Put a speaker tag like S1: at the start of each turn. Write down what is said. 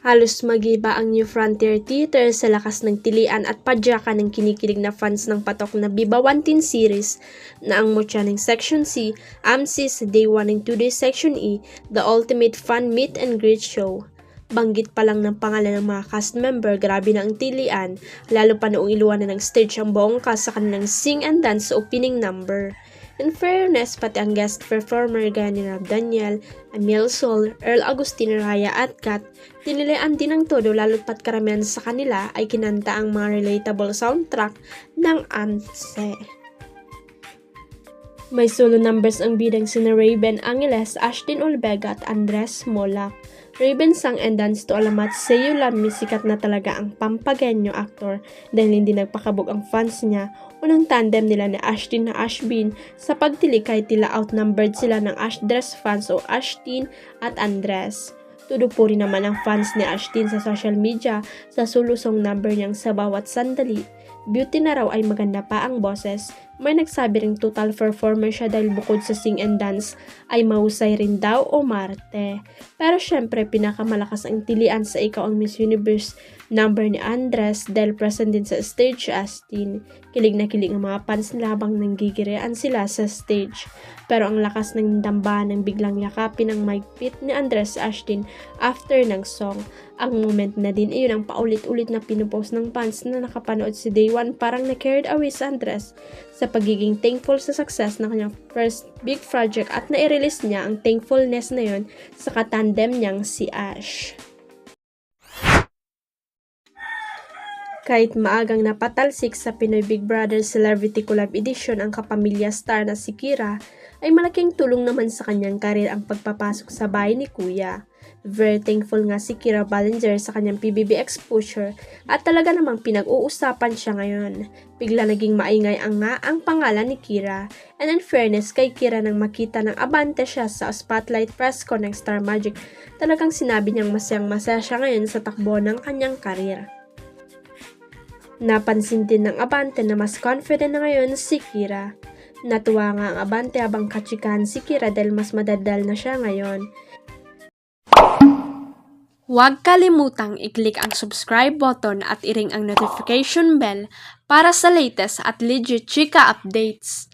S1: Halos magiba ang New Frontier Theater sa lakas ng tilian at padyakan ng kinikilig na fans ng patok na Viva 110 series na ang mutya ng Section C, AMSIS Day 1 and 2 Day Section E, the ultimate fun meet and greet show. Banggit pa lang ng pangalan ng mga cast member, grabe na ang tilian, lalo pa noong iluwanan ng stage ang buong cast sa kanilang sing and dance sa opening number. In fairness, pati ang guest performer gaya ni Rob Daniel, Emil Sol, Earl Agustin, Raya at Kat, tinilaan din ng todo lalo't pat karamihan sa kanila ay kinanta ang mga relatable soundtrack ng AMSE. May solo numbers ang bidang sina Raven Angeles, Ashtin Olvega at Andres Mola. Raven sang and dance to alamat Seiyu Lami, sikat na talaga ang Pampagenyo actor dahil hindi nagpakabog ang fans niya. Unang tandem nila ni Ashtin na Ashbin sa pagtili kahit tila outnumbered sila ng Ashdres fans o Ashtin at Andres. Tudupuri naman ang fans ni Ashtin sa social media sa solo song number niyang Sa Bawat Sandali. Beauty na raw ay maganda pa ang boses. May nagsabi ring total performer siya dahil bukod sa sing and dance ay mahusay rin daw o marte. Pero syempre pinakamalakas ang tilian sa Ikaw ang Miss Universe number ni Andres dahil present din sa stage Ashtin. Kilig na kilig ang mga fans nila habang nanggigirian sila sa stage. Pero ang lakas ng dambahan ng biglang yakapin ng mahigpit ni Andres Ashtin after ng song. Ang moment na din iyon ang paulit-ulit na pinupost ng fans na nakapanood si Day 1 parang na-carried away si Andres sa pagiging thankful sa success ng kanyang first big project at na-release niya ang thankfulness na yon sa katandem niyang si Ash. Kahit maagang napatalsik sa Pinoy Big Brother Celebrity Collab Edition ang kapamilya star na si Kyra, ay malaking tulong naman sa kanyang karir ang pagpapasok sa bahay ni Kuya. Very thankful nga si Kyra Ballinger sa kanyang PBB exposure at talaga namang pinag-uusapan siya ngayon. Bigla naging maingay ang pangalan ni Kyra. And in fairness kay Kyra nang makita ng abante siya sa spotlight press con ng Star Magic, talagang sinabi niyang masayang-masaya siya ngayon sa takbo ng kanyang karir. Napansin din ng abante na mas confident na ngayon si Kyra. Natuwa nga ang abante habang katsikahan si Kyra dahil mas madadal na siya ngayon. Huwag kalimutang i-click ang subscribe button at i-ring ang notification bell para sa latest at legit chika updates.